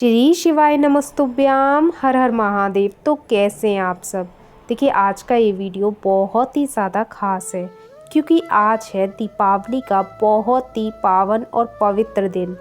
श्री शिवाय नमस्तुभ्याम। हर हर महादेव। तो कैसे हैं आप सब। देखिए आज का ये वीडियो बहुत ही ज़्यादा खास है क्योंकि आज है दीपावली का बहुत ही पावन और पवित्र दिन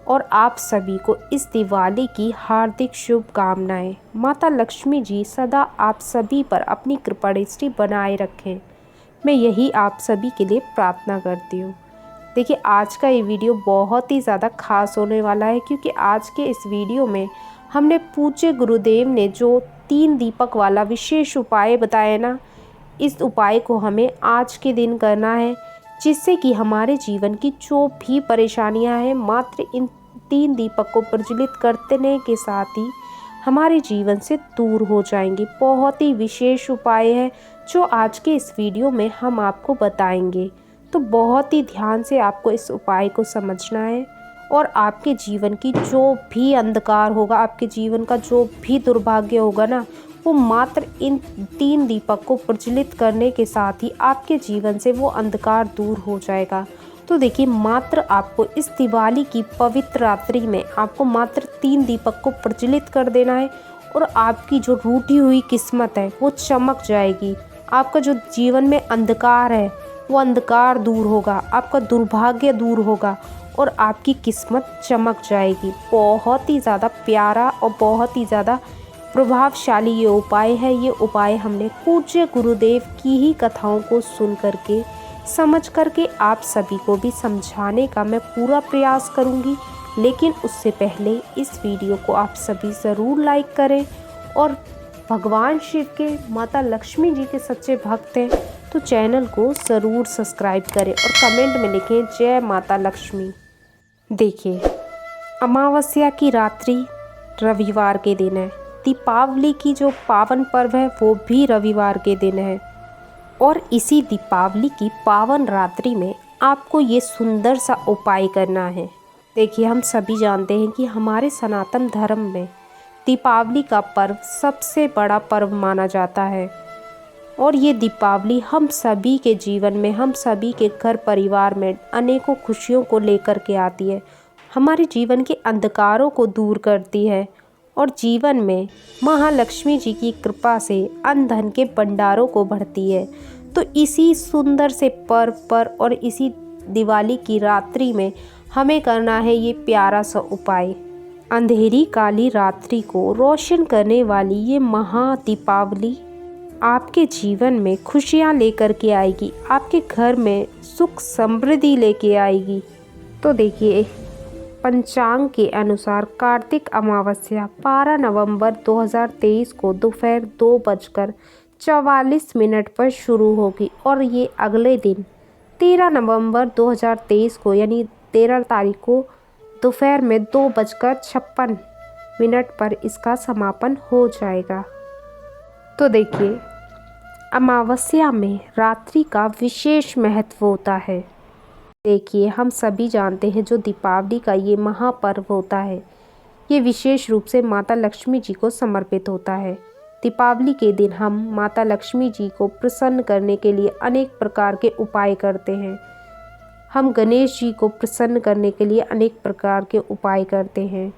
और आप सभी को इस दिवाली की हार्दिक शुभकामनाएं। माता लक्ष्मी जी सदा आप सभी पर अपनी कृपा दृष्टि बनाए रखें, मैं यही आप सभी के लिए प्रार्थना करती हूँ। देखिए आज का ये वीडियो बहुत ही ज़्यादा खास होने वाला है क्योंकि आज के इस वीडियो में हमने पूज्य गुरुदेव ने जो 3 दीपक वाला विशेष उपाय बताया ना, इस उपाय को हमें आज के दिन करना है जिससे कि हमारे जीवन की जो भी परेशानियां हैं मात्र इन 3 दीपक को प्रज्वलित करने के साथ ही हमारे जीवन से दूर हो जाएंगी। बहुत ही विशेष उपाय है जो आज के इस वीडियो में हम आपको बताएंगे, तो बहुत ही ध्यान से आपको इस उपाय को समझना है और आपके जीवन की जो भी अंधकार होगा, आपके जीवन का जो भी दुर्भाग्य होगा ना, वो मात्र इन 3 दीपक को प्रज्वलित करने के साथ ही आपके जीवन से वो अंधकार दूर हो जाएगा। तो देखिए मात्र आपको इस दिवाली की पवित्र रात्रि में आपको मात्र 3 दीपक को प्रज्वलित कर देना है और आपकी जो रूठी हुई किस्मत है वो चमक जाएगी। आपका जो जीवन में अंधकार है वो अंधकार दूर होगा, आपका दुर्भाग्य दूर होगा और आपकी किस्मत चमक जाएगी। बहुत ही ज़्यादा प्यारा और बहुत ही ज़्यादा प्रभावशाली ये उपाय है। ये उपाय हमने पूज्य गुरुदेव की ही कथाओं को सुन करके समझ करके आप सभी को भी समझाने का मैं पूरा प्रयास करूँगी। लेकिन उससे पहले इस वीडियो को आप सभी ज़रूर लाइक करें और भगवान शिव के, माता लक्ष्मी जी के सच्चे भक्त हैं तो चैनल को ज़रूर सब्सक्राइब करें और कमेंट में लिखें जय माता लक्ष्मी। देखिए अमावस्या की रात्रि रविवार के दिन है, दीपावली की जो पावन पर्व है वो भी रविवार के दिन है और इसी दीपावली की पावन रात्रि में आपको ये सुंदर सा उपाय करना है। देखिए हम सभी जानते हैं कि हमारे सनातन धर्म में दीपावली का पर्व सबसे बड़ा पर्व माना जाता है और ये दीपावली हम सभी के जीवन में, हम सभी के घर परिवार में अनेकों खुशियों को लेकर के आती है, हमारे जीवन के अंधकारों को दूर करती है और जीवन में महालक्ष्मी जी की कृपा से अन्न धन के भंडारों को भरती है। तो इसी सुंदर से पर्व पर और इसी दिवाली की रात्रि में हमें करना है ये प्यारा सा उपाय। अंधेरी काली रात्रि को रोशन करने वाली ये महा दीपावली आपके जीवन में खुशियाँ लेकर के आएगी, आपके घर में सुख समृद्धि लेके आएगी। तो देखिए पंचांग के अनुसार कार्तिक अमावस्या 12 नवंबर 2023 को दोपहर 2:44 पर शुरू होगी और ये अगले दिन 13 नवंबर 2023 को यानी 13 तारीख को दोपहर में 2:56 पर इसका समापन हो जाएगा। तो देखिए अमावस्या में रात्रि का विशेष महत्व होता है। देखिए हम सभी जानते हैं जो दीपावली का ये महापर्व होता है ये विशेष रूप से माता लक्ष्मी जी को समर्पित होता है। दीपावली के दिन हम माता लक्ष्मी जी को प्रसन्न करने के लिए अनेक प्रकार के उपाय करते हैं। हम गणेश जी को प्रसन्न करने के लिए अनेक प्रकार के उपाय करते हैं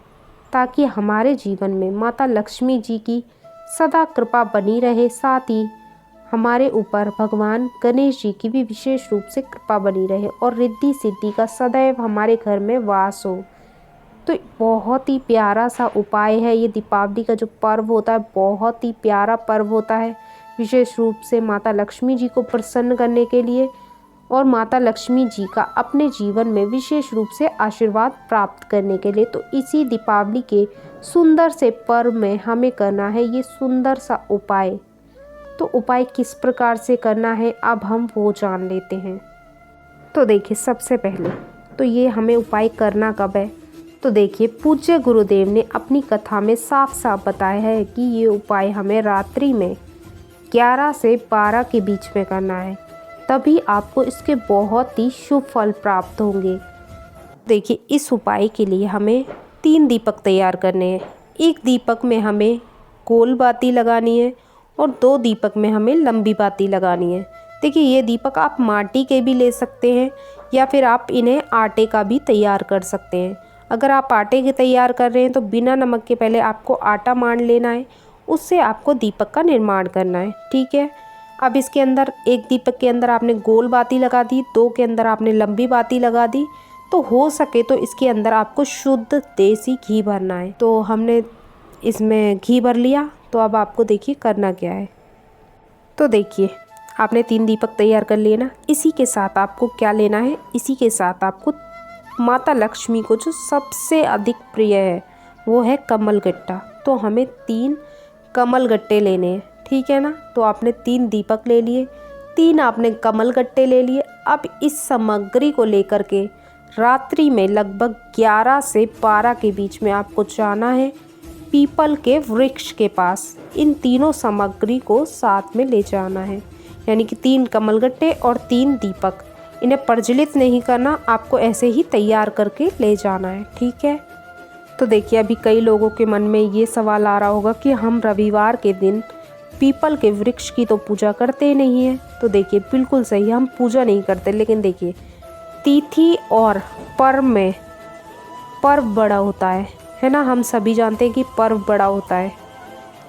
ताकि हमारे जीवन में माता लक्ष्मी जी की सदा कृपा बनी रहे, साथ ही हमारे ऊपर भगवान गणेश जी की भी विशेष रूप से कृपा बनी रहे और रिद्धि सिद्धि का सदैव हमारे घर में वास हो। तो बहुत ही प्यारा सा उपाय है ये। दीपावली का जो पर्व होता है बहुत ही प्यारा पर्व होता है, विशेष रूप से माता लक्ष्मी जी को प्रसन्न करने के लिए और माता लक्ष्मी जी का अपने जीवन में विशेष रूप से आशीर्वाद प्राप्त करने के लिए। तो इसी दीपावली के सुंदर से पर्व में हमें करना है ये सुंदर सा उपाय। तो उपाय किस प्रकार से करना है अब हम वो जान लेते हैं। तो देखिए सबसे पहले तो ये हमें उपाय करना कब है, तो देखिए पूज्य गुरुदेव ने अपनी कथा में साफ साफ बताया है कि ये उपाय हमें रात्रि में 11 से 12 के बीच में करना है, तभी आपको इसके बहुत ही शुभ फल प्राप्त होंगे। देखिए इस उपाय के लिए हमें 3 दीपक तैयार करने हैं। एक दीपक में हमें गोल बाती लगानी है और 2 दीपक में हमें लंबी बाती लगानी है। देखिए ये दीपक आप माटी के भी ले सकते हैं या फिर आप इन्हें आटे का भी तैयार कर सकते हैं। अगर आप आटे के तैयार कर रहे हैं तो बिना नमक के पहले आपको आटा मान लेना है, उससे आपको दीपक का निर्माण करना है। ठीक है, अब इसके अंदर एक दीपक के अंदर आपने गोल बाती लगा दी, 2 के अंदर आपने लंबी बाती लगा दी। तो हो सके तो इसके अंदर आपको शुद्ध देसी घी भरना है। तो हमने इसमें घी भर लिया। तो अब आपको देखिए करना क्या है। तो देखिए आपने 3 दीपक तैयार कर लिए ना। इसी के साथ आपको क्या लेना है, इसी के साथ आपको माता लक्ष्मी को जो सबसे अधिक प्रिय है वो है कमल गट्टा। तो हमें 3 कमल गट्टे लेने हैं। ठीक है ना। तो आपने 3 दीपक ले लिए, 3 आपने कमल गट्टे ले लिए। अब इस सामग्री को लेकर के रात्रि में लगभग 11 से 12 के बीच में आपको जाना है पीपल के वृक्ष के पास। इन तीनों सामग्री को साथ में ले जाना है, यानी कि 3 कमलगट्टे और 3 दीपक। इन्हें प्रज्वलित नहीं करना, आपको ऐसे ही तैयार करके ले जाना है। ठीक है। तो देखिए अभी कई लोगों के मन में ये सवाल आ रहा होगा कि हम रविवार के दिन पीपल के वृक्ष की तो पूजा करते ही नहीं है। तो देखिए बिल्कुल सही, हम पूजा नहीं करते, लेकिन देखिए तिथि और पर्व में पर्व बड़ा होता है ना। हम सभी जानते हैं कि पर्व बड़ा होता है।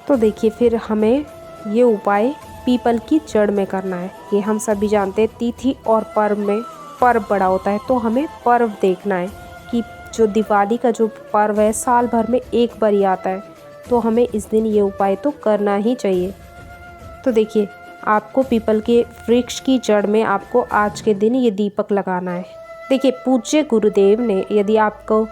तो देखिए फिर हमें ये उपाय पीपल की जड़ में करना है। ये हम सभी जानते हैं तिथि और पर्व में पर्व बड़ा होता है। तो हमें पर्व देखना है कि जो दिवाली का जो पर्व है साल भर में एक बार ही आता है। तो हमें इस दिन ये उपाय तो करना ही चाहिए। तो देखिए आपको पीपल के वृक्ष की जड़ में आपको आज के दिन ये दीपक लगाना है। देखिए पूज्य गुरुदेव ने, यदि आपको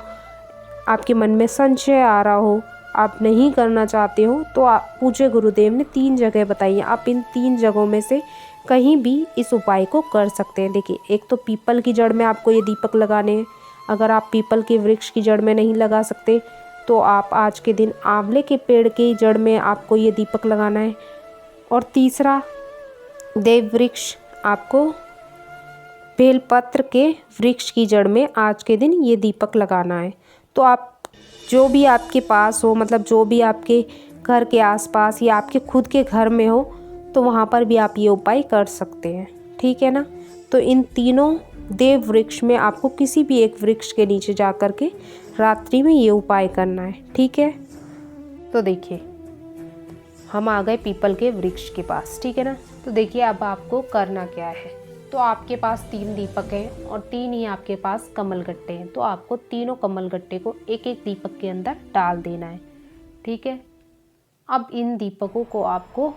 आपके मन में संशय आ रहा हो, आप नहीं करना चाहते हो, तो आप पूज्य गुरुदेव ने 3 जगह बताई हैं। आप इन 3 जगहों में से कहीं भी इस उपाय को कर सकते हैं। देखिए एक तो पीपल की जड़ में आपको ये दीपक लगाने हैं। अगर आप पीपल के वृक्ष की जड़ में नहीं लगा सकते तो आप आज के दिन आंवले के पेड़ की जड़ में आपको ये दीपक लगाना है। और तीसरा देव वृक्ष, आपको बेलपत्र के वृक्ष की जड़ में आज के दिन ये दीपक लगाना है। तो आप जो भी आपके पास हो, मतलब जो भी आपके घर के आसपास या आपके खुद के घर में हो, तो वहाँ पर भी आप ये उपाय कर सकते हैं। ठीक है ना। तो इन तीनों देव वृक्ष में आपको किसी भी एक वृक्ष के नीचे जा कर के रात्रि में ये उपाय करना है। ठीक है। तो देखिए हम आ गए पीपल के वृक्ष के पास। ठीक है ना। तो देखिए अब आपको करना क्या है। तो आपके पास 3 दीपक हैं और 3 ही आपके पास कमलगट्टे हैं। तो आपको तीनों कमलगट्टे को एक एक दीपक के अंदर डाल देना है। ठीक है। अब इन दीपकों को आपको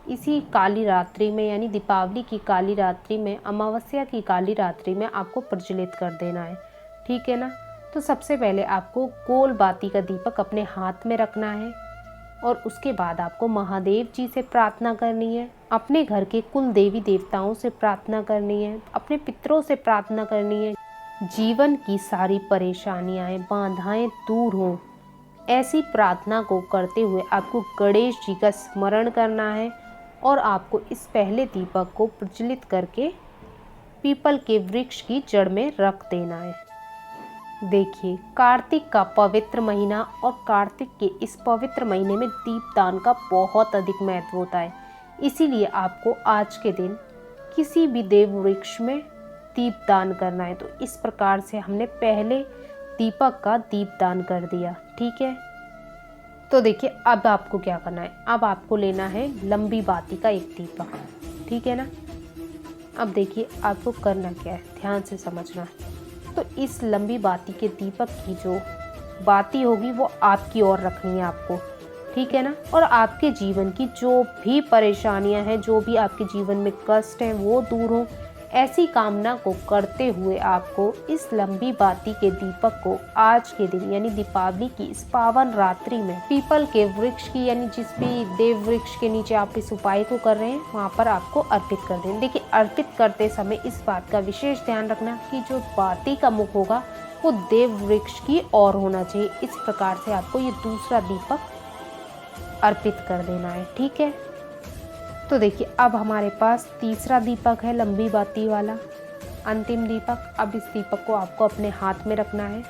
इसी काली रात्रि में, यानी दीपावली की काली रात्रि में, अमावस्या की काली रात्रि में आपको प्रज्वलित कर देना है। ठीक है ना। तो सबसे पहले आपको गोल बाती का दीपक अपने हाथ में रखना है और उसके बाद आपको महादेव जी से प्रार्थना करनी है, अपने घर के कुल देवी देवताओं से प्रार्थना करनी है, अपने पितरों से प्रार्थना करनी है, जीवन की सारी परेशानियां बाधाएं दूर हों, ऐसी प्रार्थना को करते हुए आपको गणेश जी का स्मरण करना है और आपको इस पहले दीपक को प्रज्वलित करके पीपल के वृक्ष की जड़ में रख देना है। देखिए कार्तिक का पवित्र महीना और कार्तिक के इस पवित्र महीने में दीपदान का बहुत अधिक महत्व होता है। इसीलिए आपको आज के दिन किसी भी देव वृक्ष में दीपदान करना है। तो इस प्रकार से हमने पहले दीपक का दीपदान कर दिया। ठीक है। तो देखिए अब आपको क्या करना है। अब आपको लेना है लंबी बाती का एक दीपक। ठीक है ना। अब देखिए आपको करना क्या है, ध्यान से समझना। तो इस लंबी बाती के दीपक की जो बाती होगी वो आपकी ओर रखनी है आपको। ठीक है ना। और आपके जीवन की जो भी परेशानियां हैं, जो भी आपके जीवन में कष्ट हैं, वो दूर हो, ऐसी कामना को करते हुए आपको इस लंबी बाती के दीपक को आज के दिन, यानी दीपावली की इस पावन रात्रि में पीपल के वृक्ष की, यानी जिस भी देव वृक्ष के नीचे आप इस उपाय को कर रहे हैं वहाँ पर आपको अर्पित कर दें। देखिए अर्पित करते समय इस बात का विशेष ध्यान रखना कि जो बाती का मुख होगा वो देव वृक्ष की ओर होना चाहिए। इस प्रकार से आपको ये दूसरा दीपक अर्पित कर देना है। ठीक है। तो देखिए अब हमारे पास तीसरा दीपक है, लंबी बाती वाला अंतिम दीपक। अब इस दीपक को आपको अपने हाथ में रखना है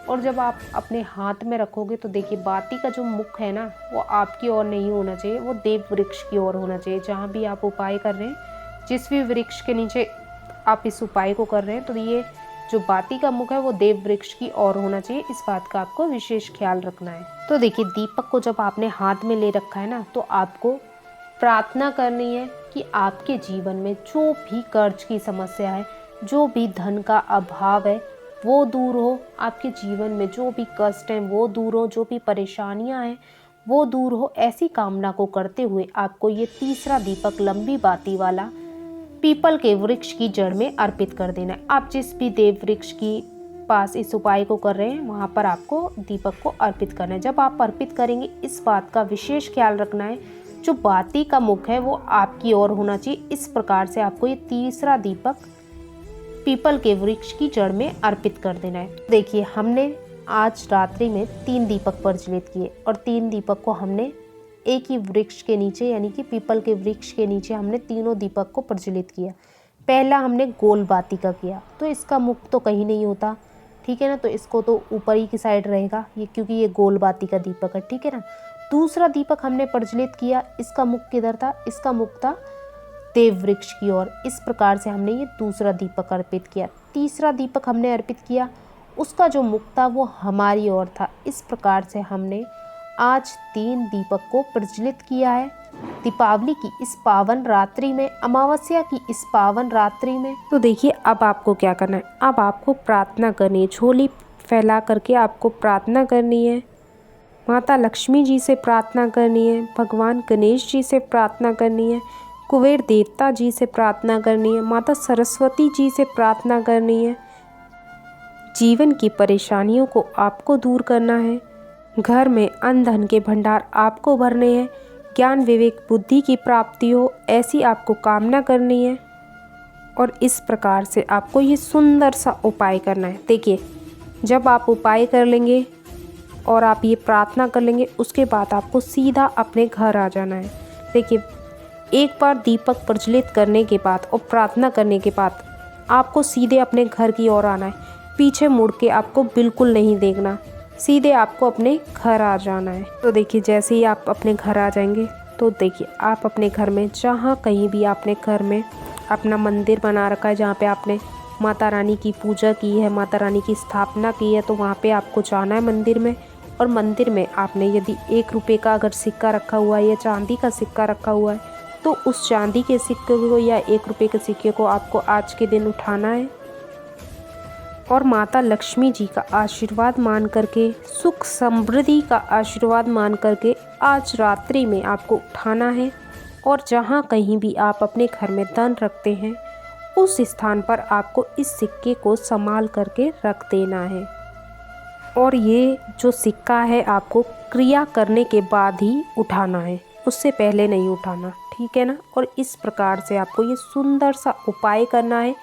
और जब आप अपने हाथ में रखोगे तो देखिए बाती का जो मुख है ना वो आपकी ओर नहीं होना चाहिए, वो देव वृक्ष की ओर होना चाहिए। जहाँ भी आप उपाय कर रहे हैं, जिस भी वृक्ष के नीचे आप इस उपाय को कर रहे हैं, तो ये जो बाती का मुख है वो देव वृक्ष की ओर होना चाहिए, इस बात का आपको विशेष ख्याल रखना है। तो देखिए दीपक को जब आपने हाथ में ले रखा है ना, तो आपको प्रार्थना करनी है कि आपके जीवन में जो भी कर्ज की समस्या है, जो भी धन का अभाव है वो दूर हो, आपके जीवन में जो भी कष्ट हैं वो दूर हो, जो भी परेशानियां हैं वो दूर हो, ऐसी कामना को करते हुए आपको ये तीसरा दीपक लंबी बाती वाला पीपल के वृक्ष की जड़ में अर्पित कर देना है। आप जिस भी देव वृक्ष की पास इस उपाय को कर रहे हैं वहाँ पर आपको दीपक को अर्पित करना है। जब आप अर्पित करेंगे इस बात का विशेष ख्याल रखना है, जो बाती का मुख है वो आपकी ओर होना चाहिए। इस प्रकार से आपको ये तीसरा दीपक पीपल के वृक्ष की जड़ में अर्पित कर देना है। देखिए हमने आज रात्रि में 3 दीपक प्रज्वलित किए और 3 दीपक को हमने एक ही वृक्ष के नीचे यानी कि पीपल के वृक्ष के नीचे हमने तीनों दीपक को प्रज्वलित किया। पहला हमने गोल बाती का किया, तो इसका मुख तो कहीं नहीं होता, ठीक है ना, तो इसको तो ऊपर ही की साइड रहेगा ये, क्योंकि ये गोल बाती का दीपक है, ठीक है ना। दूसरा दीपक हमने प्रज्वलित किया, इसका मुख किधर था, इसका मुख था देव वृक्ष की ओर। इस प्रकार से हमने ये दूसरा दीपक अर्पित किया। तीसरा दीपक हमने अर्पित किया, उसका जो मुख था वो हमारी ओर था। इस प्रकार से हमने आज 3 दीपक को प्रज्वलित किया है दीपावली की इस पावन रात्रि में, अमावस्या की इस पावन रात्रि में। तो देखिए अब आपको क्या करना है, अब आपको प्रार्थना करनी है, झोली फैला करके आपको प्रार्थना करनी है। माता लक्ष्मी जी से प्रार्थना करनी है, भगवान गणेश जी से प्रार्थना करनी है, कुबेर देवता जी से प्रार्थना करनी है, माता सरस्वती जी से प्रार्थना करनी है। जीवन की परेशानियों को आपको दूर करना है, घर में अन्न धन के भंडार आपको भरने हैं, ज्ञान विवेक बुद्धि की प्राप्ति हो ऐसी आपको कामना करनी है। और इस प्रकार से आपको ये सुंदर सा उपाय करना है। देखिए जब आप उपाय कर लेंगे और आप ये प्रार्थना कर लेंगे, उसके बाद आपको सीधा अपने घर आ जाना है। देखिए एक बार दीपक प्रज्वलित करने के बाद और प्रार्थना करने के बाद आपको सीधे अपने घर की ओर आना है, पीछे मुड़ के आपको बिल्कुल नहीं देखना, सीधे आपको अपने घर आ जाना है। तो देखिए जैसे ही आप अपने घर आ जाएंगे तो देखिए आप अपने घर में जहाँ कहीं भी आपने घर में अपना मंदिर बना रखा है, जहाँ पे आपने माता रानी की पूजा की है, माता रानी की स्थापना की है, तो वहाँ पे आपको जाना है मंदिर में। और मंदिर में आपने यदि 1 रुपये का अगर सिक्का रखा हुआ है या चांदी का सिक्का रखा हुआ है, तो उस चांदी के सिक्के को या 1 रुपये के सिक्के को आपको आज के दिन उठाना है और माता लक्ष्मी जी का आशीर्वाद मान करके, सुख समृद्धि का आशीर्वाद मान करके आज रात्रि में आपको उठाना है। और जहाँ कहीं भी आप अपने घर में धन रखते हैं उस स्थान पर आपको इस सिक्के को संभाल करके रख देना है। और ये जो सिक्का है आपको क्रिया करने के बाद ही उठाना है, उससे पहले नहीं उठाना, ठीक है ना। और इस प्रकार से आपको ये सुंदर सा उपाय करना है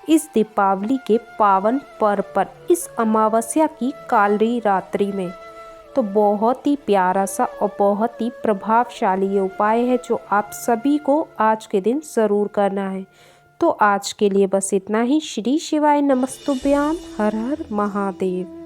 इस दीपावली के पावन पर्व पर, इस अमावस्या की काली रात्रि में। तो बहुत ही प्यारा सा और बहुत ही प्रभावशाली ये उपाय है जो आप सभी को आज के दिन ज़रूर करना है। तो आज के लिए बस इतना ही। श्री शिवाय नमस्तुभ्याम। हर हर महादेव।